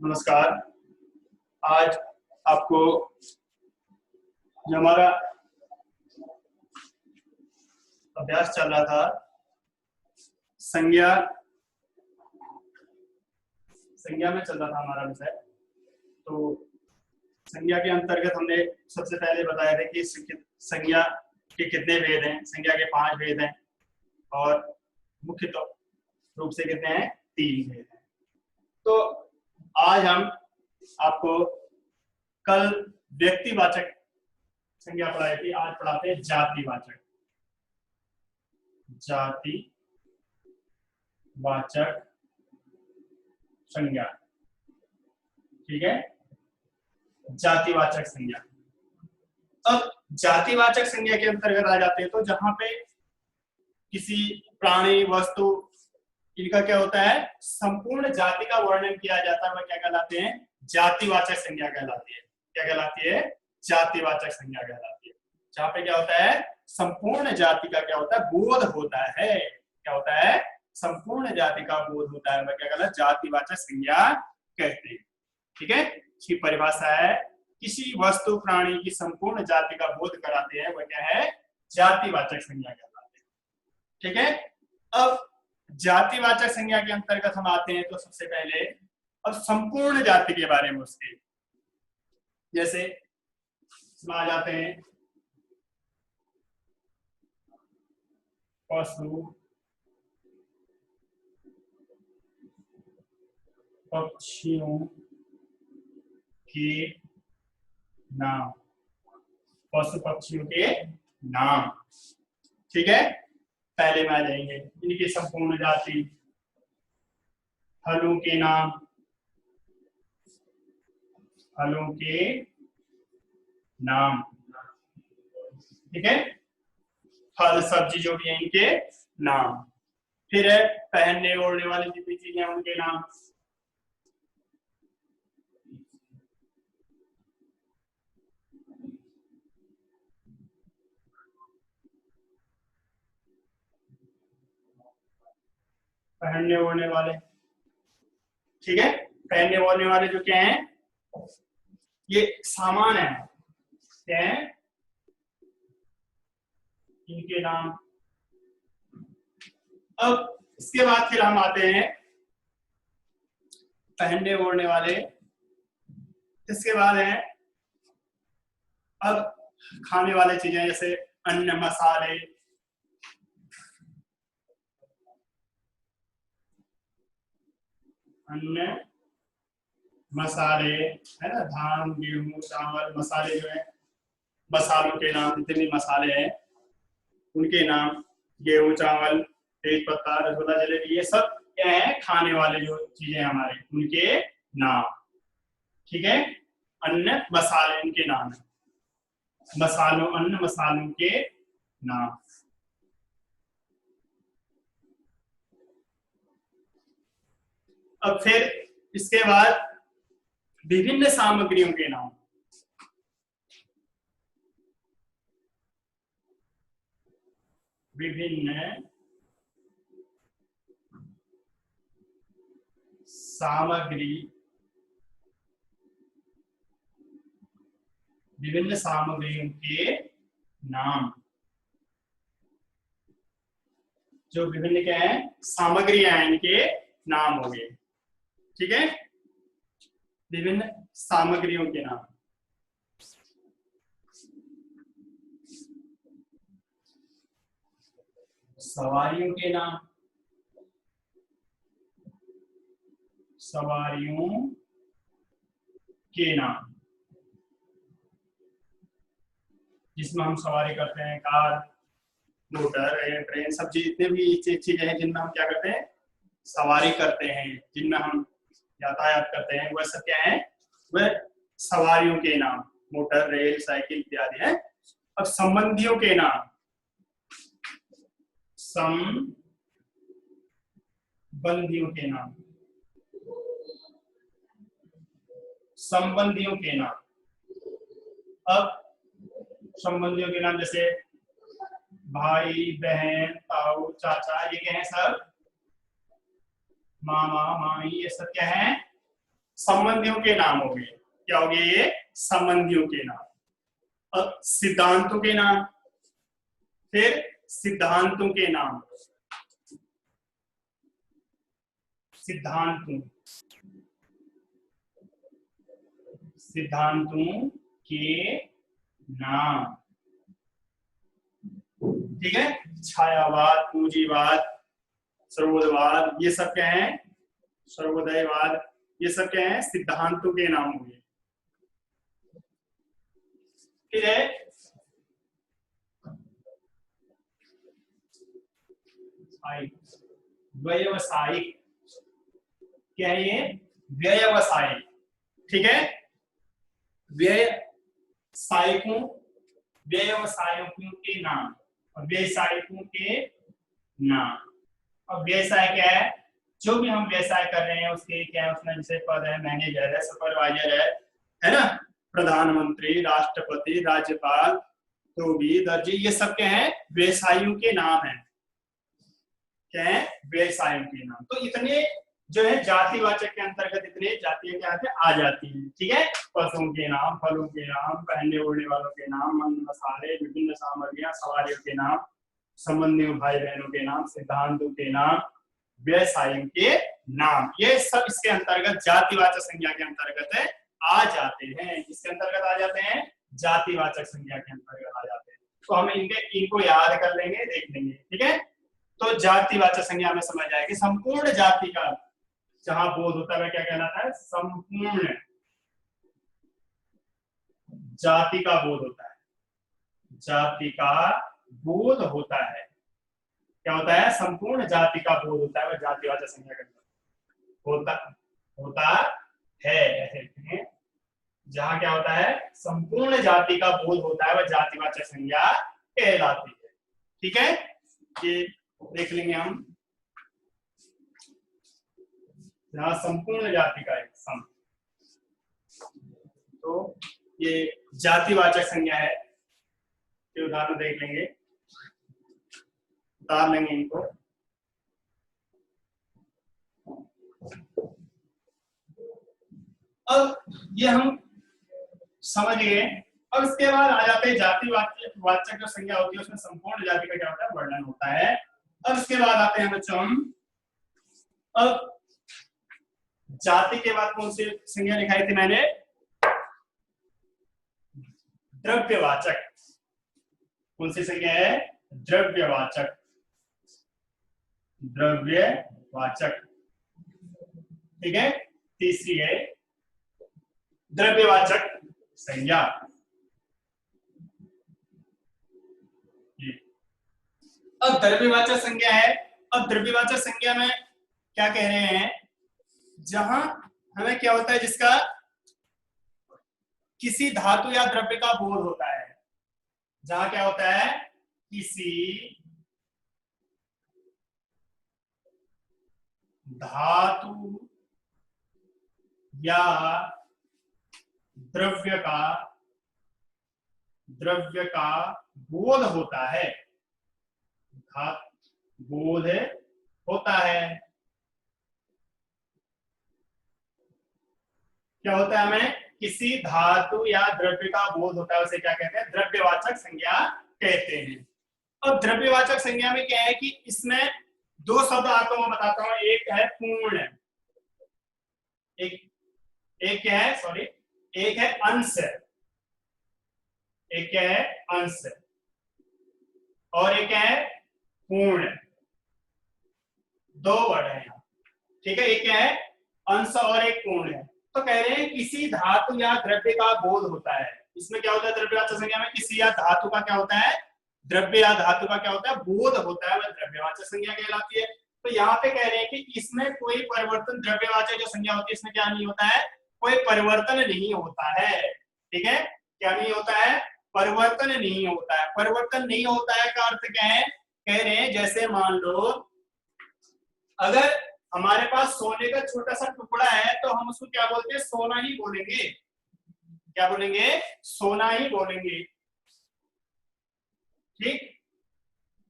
नमस्कार। आज आपको जो हमारा अभ्यास चल रहा था संज्ञा में चल रहा था हमारा विषय। तो संज्ञा के अंतर्गत हमने सबसे पहले बताया था कि संज्ञा के कितने भेद हैं। संज्ञा के 5 भेद हैं और मुख्य रूप से कितने हैं, 3 भेद हैं। तो आज हम आपको कल व्यक्तिवाचक संज्ञा पढ़ाई थी, आज पढ़ाते हैं जातिवाचक संज्ञा। ठीक है, जातिवाचक संज्ञा। अब जातिवाचक संज्ञा के अंतर्गत आ जाते हैं तो जहां पे किसी प्राणी वस्तु इनका क्या होता है, संपूर्ण जाति का वर्णन किया जाता है, वह क्या कहलाते हैं, जातिवाचक संज्ञा कहलाती है। क्या कहलाती है, जातिवाचक संज्ञा कहलाती है। जहां पे क्या होता है, संपूर्ण जाति का क्या होता है, बोध होता है। क्या होता है, संपूर्ण जाति का बोध होता है, वह क्या कहलाता है, जातिवाचक संज्ञा कहते हैं। ठीक है, इसकी परिभाषा है, किसी वस्तु प्राणी की संपूर्ण जाति का बोध कराते हैं, वह क्या है, जातिवाचक संज्ञा कहलाते हैं। ठीक है, अब जातिवाचक संज्ञा के अंतर्गत हम आते हैं तो सबसे पहले अब संपूर्ण जाति के बारे में उसके जैसे इसमें आ जाते हैं पशु पक्षियों के नाम, पशु पक्षियों के नाम। ठीक है, पहले में आ जाएंगे इनकी संपूर्ण जाति, फलों के नाम, फलों के नाम। ठीक है, फल सब्जी जो भी है इनके नाम। फिर है पहनने ओढ़ने वाली जितनी चीजें हैं उनके नाम। पहनने ओढ़ने वाले, ठीक है, पहनने ओढ़ने वाले जो क्या हैं, ये सामान है, क्या है, इनके नाम। अब इसके बाद फिर हम आते हैं पहनने ओढ़ने वाले। इसके बाद है अब खाने वाले चीजें जैसे अन्न मसाले, अन्न मसाले है ना, धान गेहूं चावल, मसाले जो है, मसालों के नाम, जितने भी मसाले हैं उनके नाम, गेहूं चावल तेज पत्ता रसगुल्ला जलेबी, ये सब क्या है, खाने वाले जो चीजें हमारे उनके नाम। ठीक है, अन्न मसाले इनके नाम है, मसालों अन्न मसालों के नाम। अब फिर इसके बाद विभिन्न सामग्रियों के नाम, विभिन्न सामग्री, विभिन्न सामग्रियों के नाम। जो विभिन्न क्या है, सामग्रियां हैं, इनके नाम हो गए। ठीक है, विभिन्न सामग्रियों के नाम। सवारियों के नाम, सवारियों के नाम, जिसमें हम सवारी करते हैं, कार मोटर ट्रेन सब जितने भी चीजें हैं जिनमें हम क्या करते हैं, सवारी करते हैं, जिनमें हम यातायात करते हैं, वह सब क्या है, वह सवारियों के नाम, मोटर रेल साइकिल इत्यादि है। अब संबंधियों के नाम, संबंधियों के नाम, संबंधियों के नाम। अब संबंधियों के नाम जैसे भाई बहन ताऊ चाचा, ये क्या है सब, मामा मामी, ये सब क्या है, संबंधियों के नाम हो गए। क्या हो गए ये? संबंधियों के नाम। अब सिद्धांतों के नाम, फिर सिद्धांतों के नाम, सिद्धांतों, सिद्धांतों के नाम, ठीक है। छायावाद, पूंजीवाद, सर्वोदयवाद, ये सब क्या है? सर्वोदयवाद, ये सब क्या है? सिद्धांतों के नाम हो गए। फिर है व्यवसायिक। क्या है ये? व्यवसायिक, ठीक है। व्यवसायिकों, व्यवसायिकों के नाम और व्यवसायिकों के नाम। अब व्यवसाय क्या है? जो भी हम व्यवसाय कर रहे हैं उसके क्या है? उसमें जैसे पद है, मैनेजर है, सुपरवाइजर है ना, प्रधानमंत्री, राष्ट्रपति, राज्यपाल, तो भी दर्जी, ये सब क्या है? व्यवसायियों के नाम है। क्या है? व्यवसायियों के नाम। तो इतने जो है जातिवाचक के अंतर्गत इतने जातियां क्या है? आ जाती हैं, ठीक है। पशुओं के नाम, फलों के नाम, पहनने ओढ़ने वालों के नाम, मसाले, विभिन्न सामग्रियां, सवारियों के नाम, संबंधियों भाई बहनों के नाम, सिद्धांतों के नाम, व्यवसायियों के नाम, ये सब इसके अंतर्गत जातिवाचक संज्ञा के अंतर्गत है, आ जाते हैं। इसके अंतर्गत आ जाते हैं, जातिवाचक संज्ञा के अंतर्गत आ जाते हैं। तो हम इनको याद कर लेंगे, देख लेंगे, ठीक है। तो जातिवाचक संज्ञा में समझ आएगी। संपूर्ण जाति का जहां बोध होता है क्या कहलाता है? संपूर्ण जाति का बोध होता है। जाति का बोध होता है। क्या होता है? संपूर्ण जाति का बोध होता है, वह जातिवाचक संज्ञा का होता है। ऐसे जहां क्या होता है? संपूर्ण जाति का बोध होता है, वह जातिवाचक संज्ञा कहलाती है, ठीक है। ये देख लेंगे हम, जहां संपूर्ण जाति का एक सम, तो ये जातिवाचक संज्ञा है। ये उदाहरण देख लेंगे, उतार लेंगे इनको। अब ये हम समझ गए। अब इसके बाद आ जाते हैं जातिवाचक जो संज्ञा होती है उसमें संपूर्ण जाति का क्या होता है? वर्णन होता है। अब इसके बाद आते हैं बच्चों हम, अब जाति के बाद कौन सी संज्ञा लिखाई थी मैंने? द्रव्यवाचक। कौन सी संज्ञा है? द्रव्यवाचक। द्रव्यवाचक, ठीक है। तीसरी है द्रव्यवाचक संज्ञा। अब द्रव्यवाचक संज्ञा है। अब द्रव्यवाचक संज्ञा में क्या कह रहे हैं? जहां हमें क्या होता है? जिसका किसी धातु या द्रव्य का बोध होता है। जहां क्या होता है? किसी धातु या द्रव्य का बोध होता है। बोध होता है। क्या होता है? हमें किसी धातु या द्रव्य का बोध होता है, उसे क्या कहते हैं? द्रव्यवाचक संज्ञा कहते हैं। अब द्रव्यवाचक संज्ञा में क्या है कि इसमें दो शब्द आपको मैं बताता हूं। एक है पूर्ण, एक क्या है? सॉरी, एक है अंश, एक क्या है? अंश, और एक क्या है? पूर्ण। दो वर्ड है यहाँ, ठीक है। एक क्या है? अंश और एक पूर्ण है। तो कह रहे हैं किसी धातु या द्रव्य का बोध होता है। इसमें क्या होता है? द्रव्यवाचक संज्ञा में किसी या धातु का क्या होता है? द्रव्य या धातु का क्या होता है? बोध होता है, वह द्रव्यवाचक संज्ञा कहलाती है। तो यहाँ पे कह रहे हैं कि इसमें कोई परिवर्तन, द्रव्यवाचक जो संज्ञा होती है इसमें क्या नहीं होता है? कोई परिवर्तन नहीं होता है, ठीक है। क्या नहीं होता है? परिवर्तन नहीं होता है। परिवर्तन नहीं होता है का अर्थ क्या है? कह रहे हैं जैसे मान लो अगर हमारे पास सोने का छोटा सा टुकड़ा है तो हम उसको क्या बोलते हैं? सोना ही बोलेंगे। क्या बोलेंगे? सोना ही बोलेंगे, ठीक।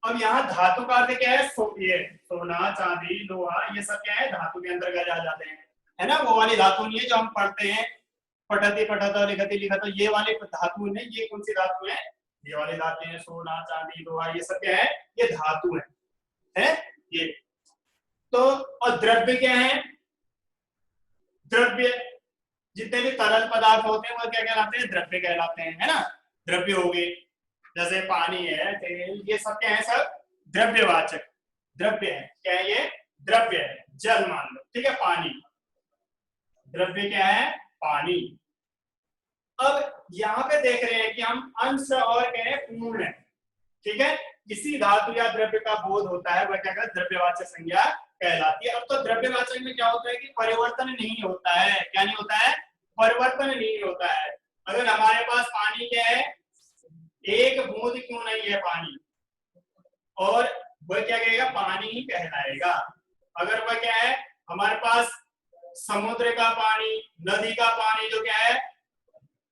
अब यहाँ धातु का अर्थ क्या है? ये सोना, चांदी, लोहा, ये सब क्या है? धातु के अंतर्गत आ जाते हैं। है ना, वो वाली धातु नहीं है जो हम पढ़ते हैं, पठति पठत लिखति लिखत, ये वाले धातु नहीं। ये कौन सी धातु है? ये वाली धातु है, सोना चांदी लोहा, ये सब क्या है? ये धातु है ये। तो और द्रव्य क्या है? द्रव्य जितने भी तरल पदार्थ होते हैं वो क्या कहलाते हैं? द्रव्य कहलाते हैं, है ना। द्रव्य हो गए, जैसे पानी है, तेल, ये सब क्या है? सब द्रव्यवाचक द्रव्य है। क्या है ये? द्रव्य है। जल मान लो, ठीक है, पानी द्रव्य क्या है? पानी। अब यहाँ पे देख रहे हैं कि हम अंश और कह रहे हैं पूर्ण है, ठीक है। किसी धातु या द्रव्य का बोध होता है वह क्या कहता है? द्रव्यवाचक संज्ञा कहलाती है। अब तो द्रव्यवाचक में क्या होता है कि परिवर्तन नहीं होता है। क्या नहीं होता है? परिवर्तन नहीं होता है। अगर हमारे पास पानी क्या है, एक बूंद क्यों नहीं है पानी, और वह क्या कहेगा? पानी ही कहलाएगा। अगर वह क्या है, हमारे पास समुद्र का पानी, नदी का पानी जो क्या है,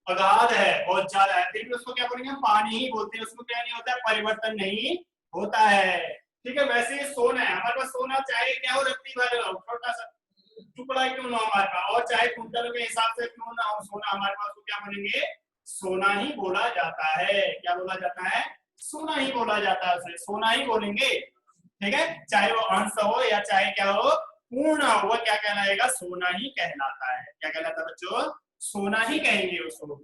अगाध है, बहुत ज्यादा है, फिर भी उसको क्या बोलेंगे? हम पानी ही बोलते हैं। उसको क्या नहीं होता है? परिवर्तन नहीं होता है, ठीक है। वैसे ही सोना है, हमारे पास सोना चाहे क्या हो, रत्ती भर हो, छोटा सा टुकड़ा क्यों ना हो हमारे पास, और चाहे कुंटल के हिसाब से क्यों ना हो सोना हमारे पास, तो क्या बोलेंगे? सोना ही बोला जाता है। क्या बोला जाता है? सोना ही बोला जाता है, उसे सोना ही बोलेंगे, ठीक है। चाहे वो अंश हो या चाहे क्या हो, पूर्ण हो, वो क्या कहलाएगा? सोना ही कहलाता है। क्या कहलाता है बच्चों? सोना ही कहेंगे उसको,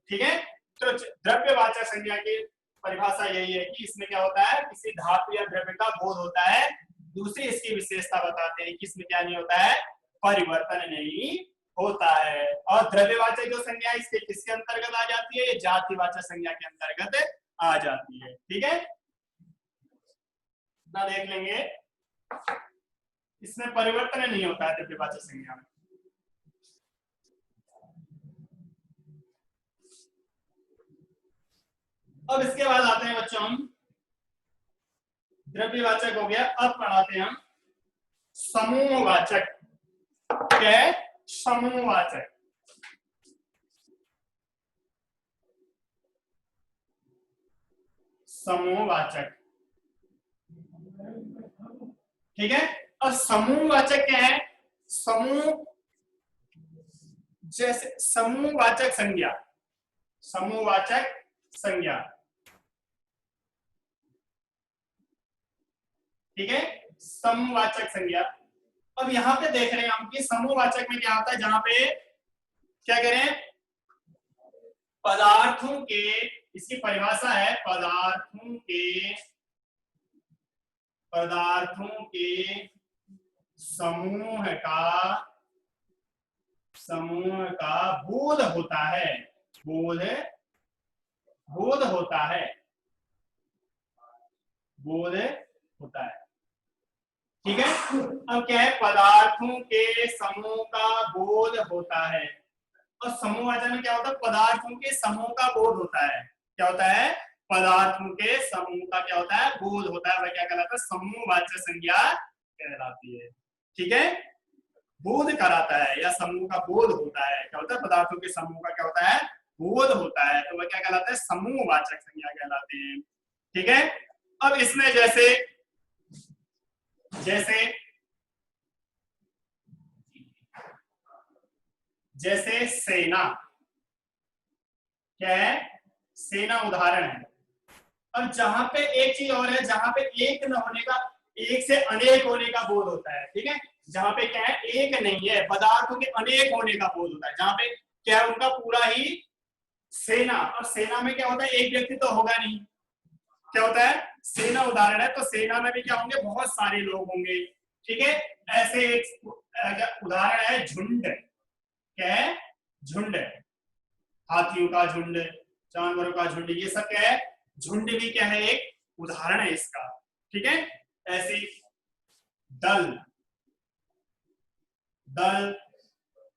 ठीक है। तो द्रव्यवाचक संज्ञा की परिभाषा यही है कि इसमें क्या होता है? किसी धातु या द्रव्य का बोध होता है। दूसरी इसकी विशेषता बताते हैं कि इसमें क्या नहीं होता है? परिवर्तन नहीं होता है। और द्रव्यवाचक जो संज्ञा इसके किसके अंतर्गत आ जाती है? ये जातिवाचक संज्ञा के अंतर्गत आ जाती है, ठीक है ना। देख लेंगे, इसमें परिवर्तन नहीं होता है द्रव्यवाचक संज्ञा में। अब इसके बाद आते हैं बच्चों हम, द्रव्यवाचक हो गया, अब पढ़ाते हैं हम समूहवाचक। क्या है? समूहवाचक। समूहवाचक, ठीक है। अब समूहवाचक क्या है? समूह, जैसे समूहवाचक संज्ञा, समूहवाचक संज्ञा, ठीक है, समूहवाचक संज्ञा। अब यहाँ पे देख रहे हैं हम कि समूहवाचक में क्या होता है, जहां पे क्या करें, पदार्थों के, इसकी परिभाषा है पदार्थों के समूह का बोध होता है। बोध होता है, बोध होता है, ठीक है। अब क्या है? पदार्थों के समूह का बोध होता है। और समूहवाचक में क्या होता है? पदार्थों के समूह का बोध होता है। क्या होता है? पदार्थों के समूह का क्या होता है? बोध होता है। वह क्या कहलाता है? समूहवाचक संज्ञा कहलाती है, ठीक है। बोध कराता है या समूह का बोध होता है। क्या होता है? पदार्थों के समूह का क्या होता है? बोध होता है, तो वह क्या कहलाता है? समूहवाचक संज्ञा कहलाते हैं, ठीक है। अब इसमें जैसे जैसे जैसे सेना, क्या है? सेना उदाहरण है। अब जहां पे एक चीज और है, जहां पे एक न होने का, एक से अनेक होने का बोध होता है, ठीक है। जहां पे क्या है? एक नहीं है, पदार्थों के अनेक होने का बोध होता है। जहां पे क्या है? उनका पूरा ही सेना, और सेना में क्या होता है? एक व्यक्ति तो होगा नहीं। क्या होता है? सेना उदाहरण है, तो सेना में भी क्या होंगे? बहुत सारे लोग होंगे, ठीक है। ऐसे एक उदाहरण है झुंड। क्या है? झुंड, हाथियों का झुंड, जानवरों का झुंड, ये सब क्या है? झुंड भी क्या है? एक उदाहरण है इसका, ठीक है। ऐसी दल,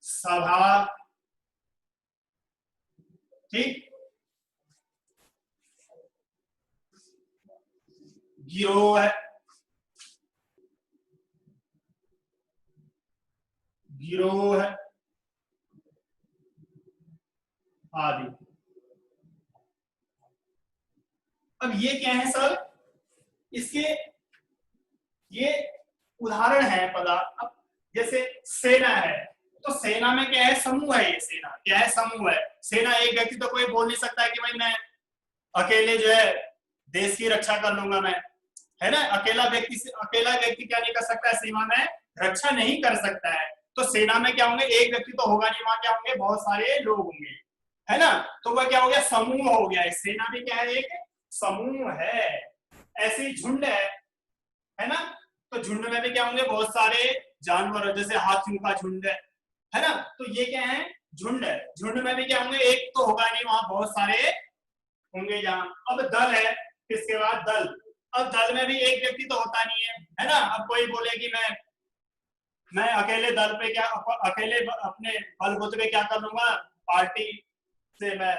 सभा, ठीक, गिरोह, आदि। अब ये क्या है सर? इसके ये उदाहरण है पदार्थ। अब जैसे सेना है, तो सेना में क्या है, समूह है। ये सेना क्या है, समूह है। सेना एक व्यक्ति तो कोई बोल नहीं सकता है कि भाई मैं अकेले जो है देश की रक्षा कर लूंगा मैं, है ना। अकेला व्यक्ति क्या नहीं कर सकता है, सीमा में रक्षा नहीं कर सकता है। तो सेना में क्या होंगे, एक व्यक्ति तो होगा नहीं, वहां क्या होंगे, बहुत सारे लोग होंगे, है ना। तो वह क्या हो गया, समूह हो गया। सेना भी क्या है, एक समूह है। ऐसी झुंड है ना। तो झुंड में भी क्या होंगे, बहुत सारे जानवर, जैसे हाथियों का झुंड है ना। तो ये क्या है, झुंड है। झुंड में भी क्या होंगे, एक तो होगा नहीं, वहां बहुत सारे होंगे। जहां अब दल है, इसके बाद दल। अब दल में भी एक व्यक्ति तो होता नहीं है ना। अब कोई बोले कि मैं अकेले दल पे क्या, अकेले अपने बलबूते पे क्या कर लूंगा, पार्टी से मैं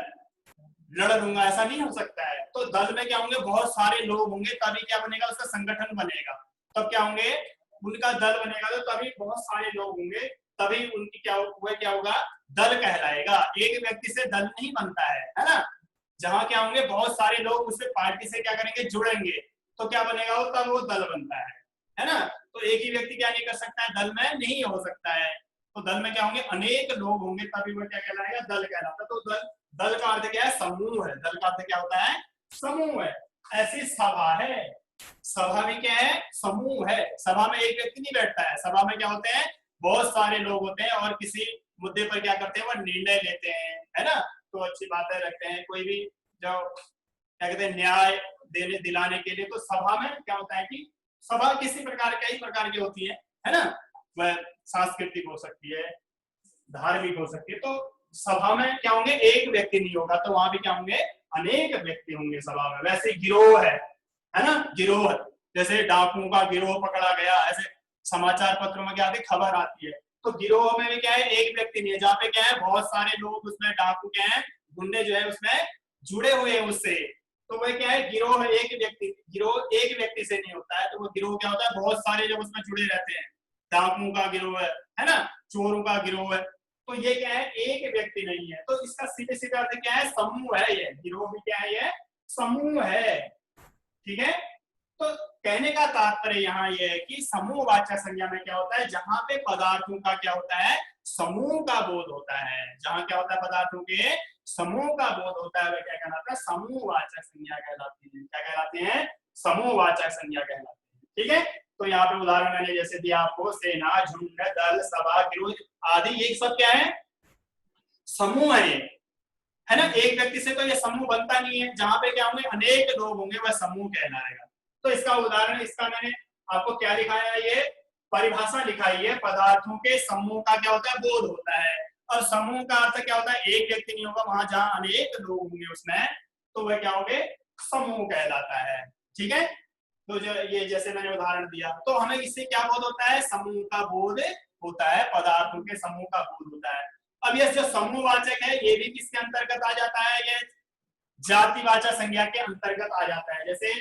लड़ लूंगा, ऐसा नहीं हो सकता है। तो दल में क्या होंगे, बहुत सारे लोग होंगे, तभी क्या बनेगा, उसका संगठन बनेगा। तब क्या होंगे, उनका दल बनेगा, तो तभी बहुत सारे लोग होंगे, तभी उनकी क्या वह क्या होगा, दल कहलाएगा। एक व्यक्ति से दल नहीं बनता है ना। जहां क्या होंगे, बहुत सारे लोग उससे पार्टी से क्या करेंगे, जुड़ेंगे, तो क्या बनेगा वो, तब वो दल बनता है ना। तो एक ही व्यक्ति क्या नहीं कर सकता है, दल में नहीं हो सकता है। तो दल में क्या होंगे, अनेक लोग होंगे, तभी वह क्या कहलाएगा, दल कहलाता है। तो दल का अर्थ क्या है, समूह है। दल का अर्थ क्या होता है, समूह है। ऐसी सभा है, सभा भी क्या है, समूह है। सभा में एक व्यक्ति नहीं बैठता है, सभा में क्या होते हैं, बहुत सारे लोग होते हैं, और किसी मुद्दे पर क्या करते हैं, वो निर्णय लेते हैं, है ना। तो अच्छी बातें रखते हैं, कोई भी जो क्या कहते हैं, न्याय देने दिलाने के लिए। तो सभा में क्या होता है कि सभा किसी प्रकार, कई प्रकार की होती है ना। वह सांस्कृतिक हो सकती है, धार्मिक हो सकती है। तो सभा में क्या होंगे, एक व्यक्ति नहीं होगा, तो वहां भी क्या होंगे, अनेक व्यक्ति होंगे सभा में। वैसे गिरोह है ना, गिरोह, जैसे डाकुओं का गिरोह पकड़ा गया, ऐसे समाचार पत्रों में क्या आती खबर आती है। तो गिरोह में भी क्या है, एक व्यक्ति नहीं है, जहाँ पे क्या है, बहुत सारे लोग उसमें, डाकू क्या है, गुंडे जो है उसमें जुड़े हुए हैं उससे। तो वह क्या है, गिरोह एक व्यक्ति, गिरोह एक व्यक्ति से नहीं होता है। तो वो गिरोह क्या होता है, बहुत सारे लोग उसमें जुड़े रहते हैं। डाकुओं का गिरोह है ना, चोरों का गिरोह है। तो ये क्या है, एक व्यक्ति नहीं है। तो इसका सीधे सीधे अर्थ क्या है, समूह है। ये गिरोह भी क्या है, ये समूह है। ठीक है। तो कहने का तात्पर्य यहाँ ये है कि समूहवाचक संज्ञा में क्या होता है, जहां पे पदार्थों का क्या होता है, समूह का बोध होता है। जहां क्या होता है, पदार्थों के समूह का बोध होता है, वह क्या कहलाता है, समूहवाचक संज्ञा कहलाती है। क्या कहलाती है, समूहवाचक संज्ञा कहलाती है। ठीक है। तो यहाँ पे उदाहरण मैंने जैसे दिया आपको, सेना, झुंड, दल, सभा, गिरोह आदि, ये सब क्या है, समूह है ना। एक व्यक्ति से तो ये समूह बनता नहीं है। जहां पे क्या होंगे, अनेक लोग होंगे, वह समूह कहलाएगा। तो इसका उदाहरण, इसका मैंने आपको क्या लिखाया है, ये परिभाषा लिखाई है। पदार्थों के समूह का क्या होता है, बोध होता है। और समूह का अर्थ क्या होता है, एक व्यक्ति नहीं होगा, वहां जहां अनेक लोग होंगे उसमें, तो वह क्या होंगे, समूह कहलाता है। ठीक है। तो जो ये जैसे मैंने उदाहरण दिया, तो हमें इससे क्या बोध होता है, समूह का बोध होता है, पदार्थों के समूह का बोध होता है। अब ये जो समूहवाचक है, ये भी किसके अंतर्गत आ जाता है, ये जातिवाचक संज्ञा के अंतर्गत आ जाता है। जैसे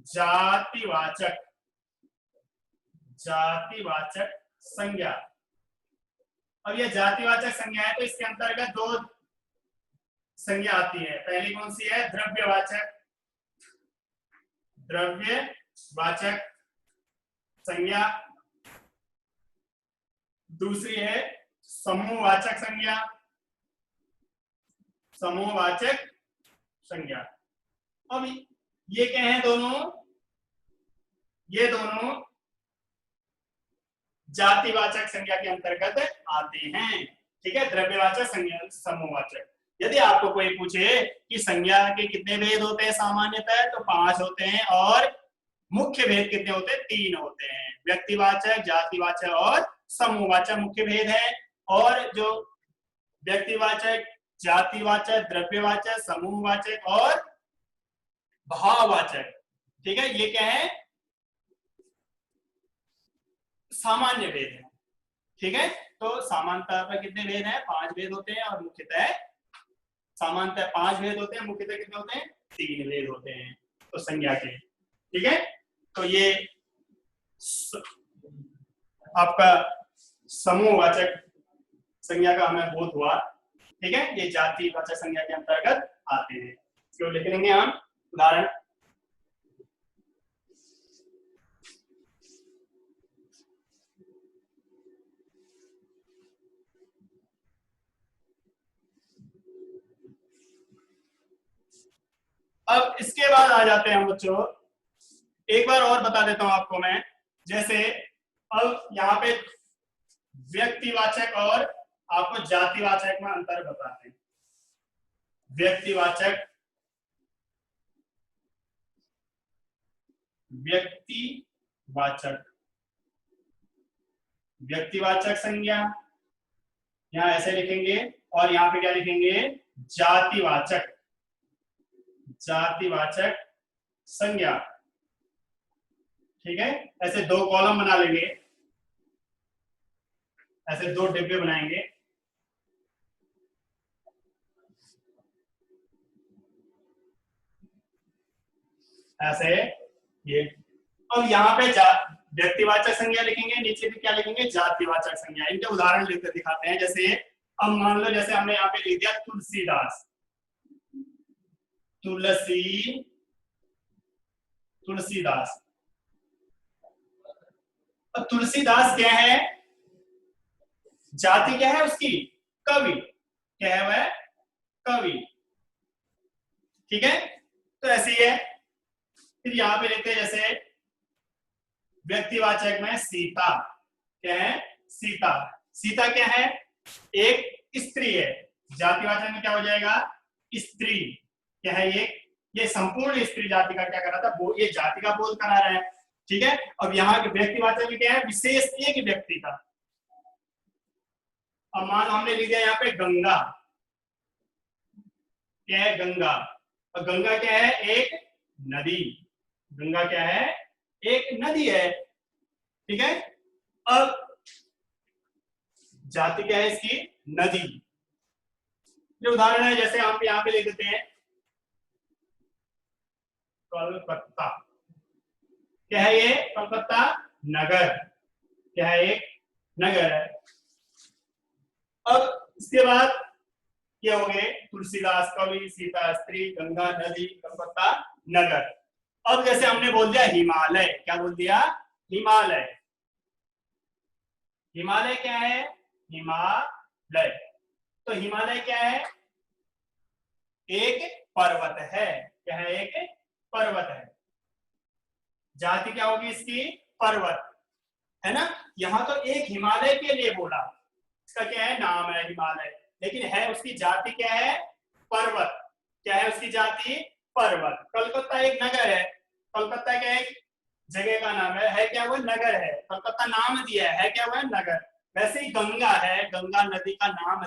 जातिवाचक, जातिवाचक संज्ञा। अब ये जातिवाचक संज्ञा है, तो इसके अंतर्गत दो संज्ञा आती है। पहली कौन सी है, द्रव्यवाचक, द्रव्यवाचक संज्ञा। दूसरी है समूहवाचक संज्ञा, समूहवाचक संज्ञा। अब ये क्या है, दोनों, ये दोनों जातिवाचक संज्ञा के अंतर्गत आते हैं। ठीक है। द्रव्यवाचक संज्ञा, समूहवाचक। यदि आपको कोई पूछे कि संज्ञा के कितने भेद होते हैं सामान्यतः, तो 5 होते हैं, और मुख्य भेद कितने होते हैं, 3 होते हैं। व्यक्तिवाचक, जातिवाचक और समूहवाचक मुख्य भेद है। और जो व्यक्तिवाचक, जातिवाचक, द्रव्यवाचक, समूहवाचक और भाववाचक, ठीक है, ये क्या है, सामान्य भेद है। ठीक है। तो सामान्यतः पर कितने भेद हैं, 5 भेद होते हैं, और मुख्यतः सामान्यतः 5 भेद होते हैं, मुख्यतः कितने होते हैं, 3 भेद होते हैं। तो संज्ञा के, ठीक है। तो ये आपका समूहवाचक संज्ञा का हमें बोध हुआ। ठीक है। ये जातिवाचक संज्ञा के अंतर्गत आते हैं। इसको लिख लेंगे हम उदाहरण। अब इसके बाद आ जाते हैं हम बच्चों, एक बार और बता देता हूं आपको मैं, जैसे अब यहाँ पे व्यक्तिवाचक और आपको जातिवाचक में अंतर बताते हैं। व्यक्तिवाचक, व्यक्तिवाचक, व्यक्तिवाचक संज्ञा यहां ऐसे लिखेंगे, और यहां पे क्या लिखेंगे, जातिवाचक, जातिवाचक संज्ञा। ठीक है, ऐसे दो कॉलम बना लेंगे, ऐसे दो डिब्बे बनाएंगे, ऐसे ये। अब यहाँ पे व्यक्तिवाचक संज्ञा लिखेंगे, नीचे भी क्या लिखेंगे, जातिवाचक संज्ञा। इनके उदाहरण लेकर दिखाते हैं। जैसे अब मान लो, जैसे हमने यहाँ पे लिख दिया तुलसीदास, तुलसी, तुलसीदास। अब तुलसीदास क्या है, जाति क्या है उसकी, कवि, क्या है वह, कवि। ठीक है, तो ऐसे ही है। फिर यहां पे लेते हैं जैसे व्यक्तिवाचक में सीता, क्या है, सीता। सीता क्या है, एक स्त्री है। जातिवाचक में क्या हो जाएगा, स्त्री, क्या है ये संपूर्ण स्त्री जाति का क्या कर रहा था, ये जाति का बोध करा रहा है। ठीक है, अब यहाँ के व्यक्तिवाचक में क्या है, विशेष एक व्यक्ति का। अब मान हमने लिख दिया यहाँ पे गंगा, क्या है, गंगा। और गंगा क्या है, एक नदी। गंगा क्या है, एक नदी है। ठीक है, अब जाति क्या है इसकी, नदी। जो उदाहरण है जैसे हम यहाँ पे ले देते हैं कलकत्ता, क्या है ये, कलकत्ता नगर, क्या है, एक नगर है। अब इसके बाद क्या हो गए, तुलसीदास कवि, सीता स्त्री, गंगा नदी, कलकत्ता नगर। अब जैसे हमने बोल दिया हिमालय, क्या बोल दिया, हिमालय। हिमालय क्या है, हिमालय। तो हिमालय क्या है, एक पर्वत है, क्या है, एक पर्वत है। जाति क्या होगी इसकी, पर्वत, है ना। यहां तो एक हिमालय के लिए बोला, इसका क्या है, नाम है हिमालय, लेकिन है उसकी जाति क्या है, पर्वत। क्या है उसकी जाति, पर्वत। कलकत्ता एक नगर है, कलकत्ता क्या एक जगह का नाम है क्या, वो नगर है। कलकत्ता नाम दिया है क्या, वह नगर। वैसे ही गंगा है, गंगा नदी का नाम,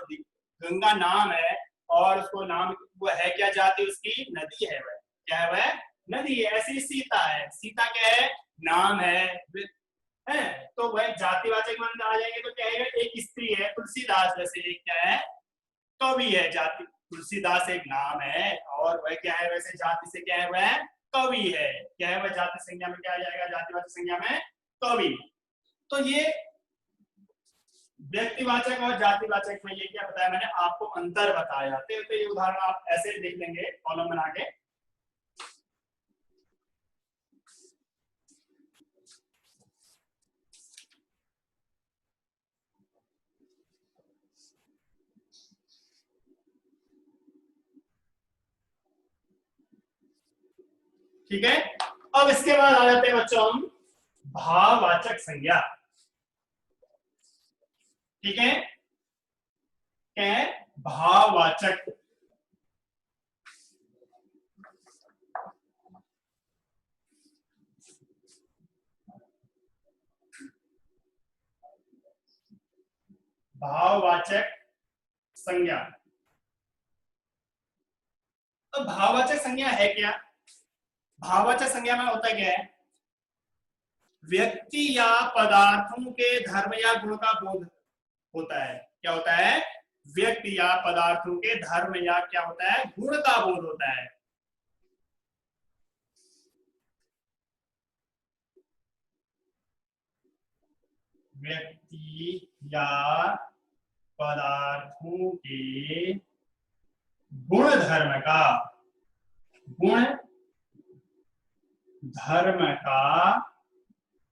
गंगा नाम है, और उसको नाम वो है क्या, जाति उसकी नदी है, वह क्या है, वह नदी है। ऐसी सीता है, सीता क्या है, नाम है, तो वह जातिवाचक में आ जाएंगे तो क्या है, एक स्त्री है। तुलसीदास वैसे एक क्या है, कवि है। जाति तुलसीदास एक नाम है, और वह क्या है, वैसे जाति से क्या है, वह कवि है। क्या है वह, जाति संज्ञा में क्या आ जाएगा, जातिवाचक संज्ञा में कवि। तो ये व्यक्तिवाचक और जातिवाचक में ये क्या बताया मैंने आपको, अंतर बताया। तो ये उदाहरण आप ऐसे देख लेंगे कॉलम बना के। ठीक है, अब इसके बाद आ जाते हैं बच्चों हम भाववाचक संज्ञा। ठीक है, क्या है, भाववाचक। भाववाचक संज्ञा। तो भाववाचक संज्ञा है क्या, भाववाचक संज्ञा में होता क्या है, व्यक्ति या पदार्थों के धर्म या गुण का बोध होता है। क्या होता है, व्यक्ति या पदार्थों के धर्म या क्या होता है, गुण का बोध होता है। व्यक्ति या पदार्थों के गुण धर्म का, गुण धर्म का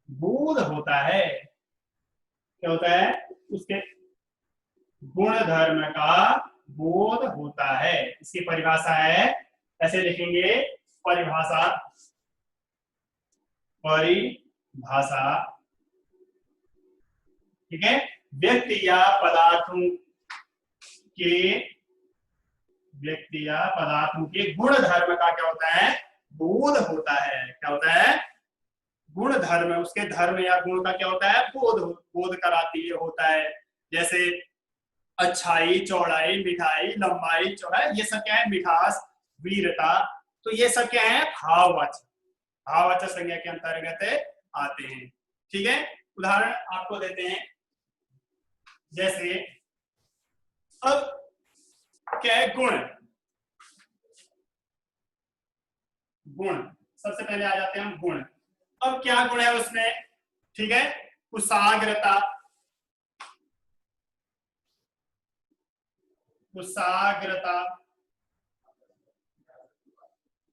बोध होता है। क्या होता है, उसके गुण धर्म का बोध होता है। इसकी परिभाषा है, ऐसे लिखेंगे, परिभाषा, परिभाषा, ठीक है। व्यक्ति या पदार्थों के, व्यक्ति या पदार्थों के गुण धर्म का क्या होता है, बोध होता है। क्या होता है, गुण धर्म, उसके धर्म या गुण का क्या होता है, बोध, बोध कराती होता है। जैसे अच्छाई, चौड़ाई, मिठाई, लंबाई, चौड़ाई, ये सब क्या है, मिठास, वीरता, तो ये सब क्या है, भाववाचक, भाववाचक संज्ञा के अंतर्गत आते हैं। ठीक है, उदाहरण आपको देते हैं। जैसे अब क्या है, गुण, गुण सबसे पहले आ जाते हैं हम गुण। अब क्या गुण है उसमें, ठीक है, कुशाग्रता, कुशाग्रता,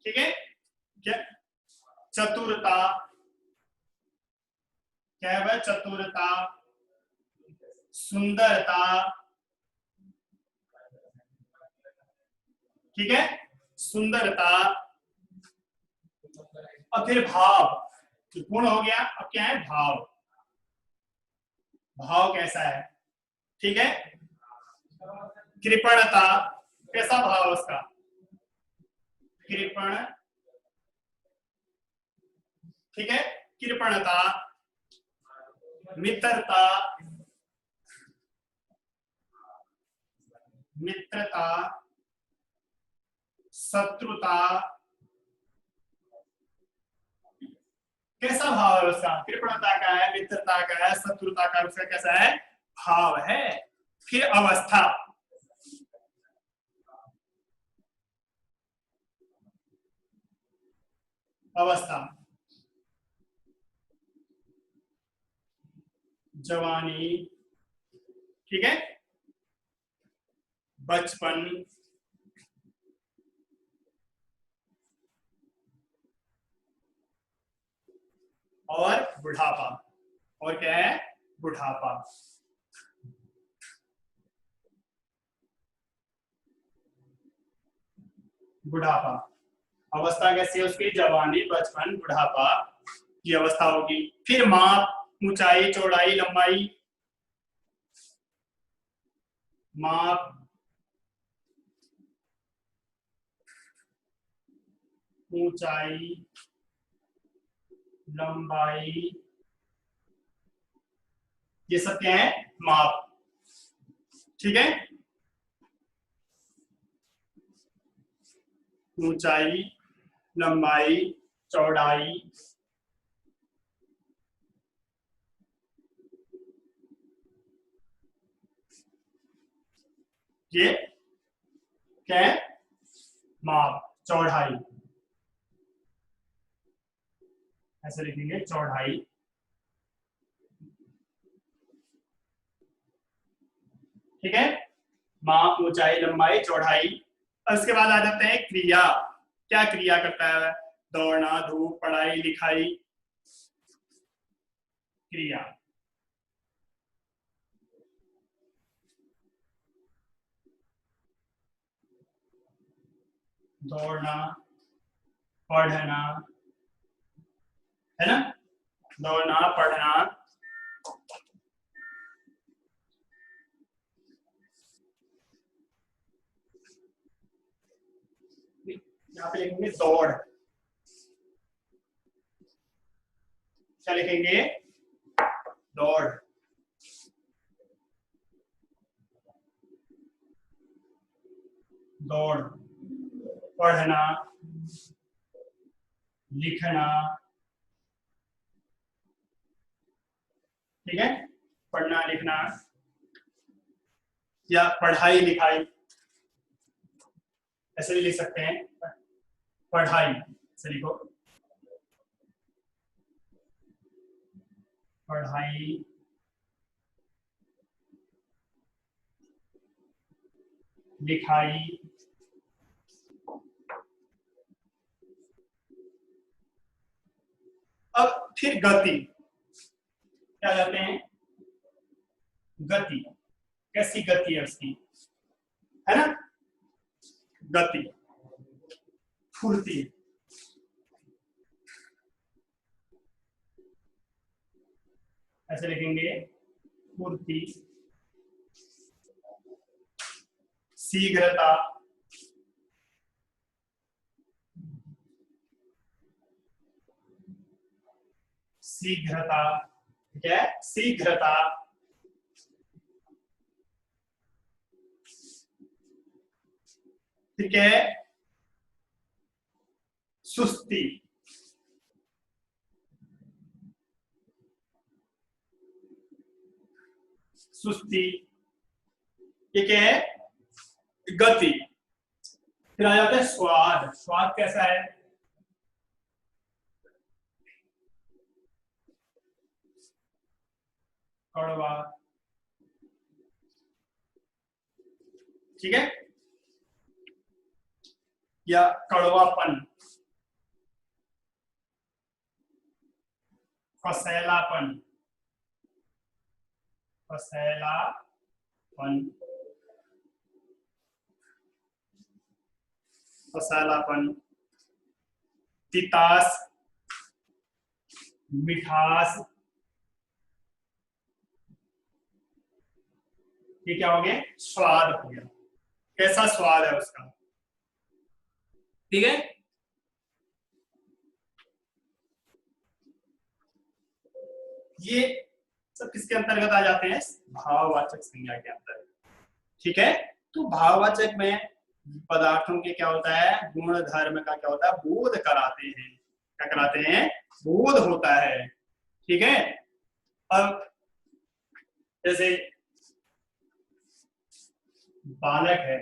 ठीक है, क्या, चतुरता, क्या है वह, चतुरता, सुंदरता, ठीक है, सुंदरता। और फिर भाव, गुण हो गया, अब क्या है, भाव, भाव कैसा है, ठीक है, कृपणता, कैसा भाव उसका, कृपण, ठीक है, कृपणता, मित्रता, मित्रता, शत्रुता, कैसा भाव है उसका, कृपणता का है, मित्रता का है, शत्रुता का, उसका कैसा है, भाव है। फिर अवस्था, अवस्था, जवानी, ठीक है, बचपन, और बुढ़ापा, और क्या है, बुढ़ापा। बुढ़ापा, अवस्था कैसी है उसकी, जवानी, बचपन, बुढ़ापा की अवस्था होगी। फिर माप, ऊंचाई, चौड़ाई, लंबाई, माप, ऊंचाई, लंबाई, ये सब क्या है, माप, ठीक है, ऊंचाई, लंबाई, चौड़ाई, ये क्या है, माप, चौड़ाई, ऐसे लिखेंगे, चौड़ाई, ठीक है, माप, ऊंचाई, लंबाई, चौड़ाई। उसके बाद आ जाते हैं क्रिया, क्या क्रिया करता है, दौड़ना, धूप, पढ़ाई, लिखाई, क्रिया, दौड़ना, पढ़ना, है ना, दौड़ना, पढ़ना, यहाँ पे लिखेंगे दौड़, क्या लिखेंगे, दौड़, दौड़, पढ़ना, लिखना, ठीक है, पढ़ना, लिखना, या पढ़ाई, लिखाई, ऐसे भी लिख सकते हैं, पढ़ाई से लिखो, पढ़ाई, लिखाई, अब फिर गति, क्या कहते हैं, गति, कैसी गति है उसकी, है ना, गति, फुर्ती, ऐसे लिखेंगे पूर्ति, शीघ्रता, शीघ्रता, ठीक है, शीघ्रता, ठीक है, सुस्ती, सुस्ती, ठीक है, गति। फिर आ जाता है स्वाद। स्वाद कैसा है? कड़वा, ठीक है, या कड़वापन, फसैलापन, फसैलापन, फसैलापन, तितास, मिठास, ये क्या हो गया? स्वाद हो गया। कैसा स्वाद है उसका, ठीक है। ये सब किसके अंतर्गत आ जाते हैं? भाववाचक संज्ञा के अंतर्गत, ठीक है। तो भाववाचक में पदार्थों के क्या होता है? गुण धर्म का क्या होता है? बोध कराते हैं। क्या कराते हैं? बोध होता है, ठीक है। अब जैसे बालक है,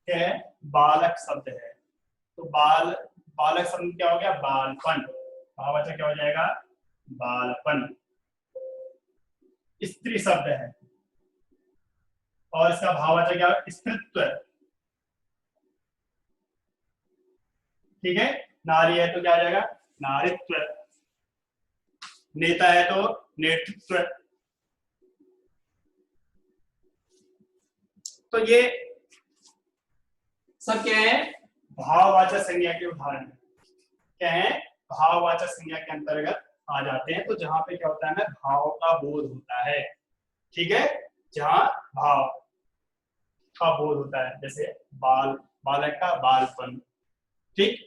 क्या है? बालक शब्द है, तो बालक शब्द क्या हो गया? बालपन। भाववाचक क्या हो जाएगा? बालपन। स्त्री शब्द है और इसका भाववाचक क्या है? स्त्रीत्व, ठीक है। नारी है तो क्या आ जाएगा? नारीत्व। नेता है तो नेतृत्व। तो ये सब क्या है? भाववाचक संज्ञा के उदाहरण क्या है? भाववाचक संज्ञा के अंतर्गत आ जाते हैं। तो जहां पे क्या होता है ना, भाव का बोध होता है, ठीक है। जहां भाव का बोध होता है, जैसे बालक का बालपन, ठीक।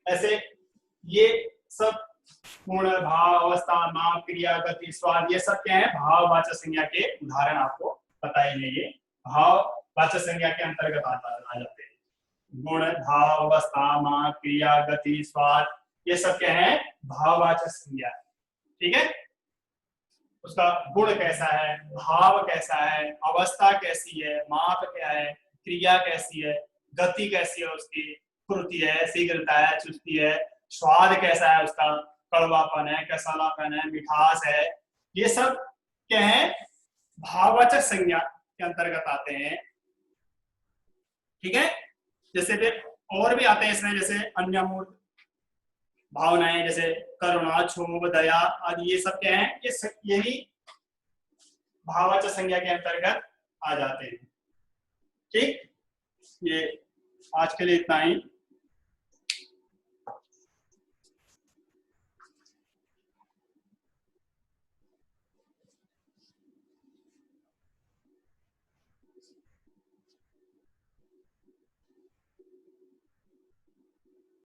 ऐसे ये सब पूर्ण भाव, अवस्था, नाम, क्रिया, गति, स्वाद, ये सब क्या है? भाववाचक संज्ञा के उदाहरण आपको बताएंगे। ये भाववाचक संज्ञा के अंतर्गत आ जाते हैं। गुण, भाव, अवस्था, नाम, क्रिया, गति, स्वाद, ये सब क्या है? भाववाचक संज्ञा, ठीक है। उसका गुण कैसा है, भाव कैसा है, अवस्था कैसी है, माप क्या है, क्रिया कैसी है, गति कैसी है, उसकी फुर्ती है, शीघ्रता है, चुस्ती है, स्वाद कैसा है उसका, कड़वापन है, कसलापन है, मिठास है, ये सब क्या है? भाववाचक संज्ञा के अंतर्गत आते हैं, ठीक है। जैसे फिर और भी आते हैं इसमें, जैसे अन्य मूर्त भावनाएं, जैसे करुणा, क्षोभ, दया आदि, ये सब क्या है? ये यही भाववाचक संज्ञा के अंतर्गत आ जाते हैं, ठीक। ये आज के लिए इतना ही।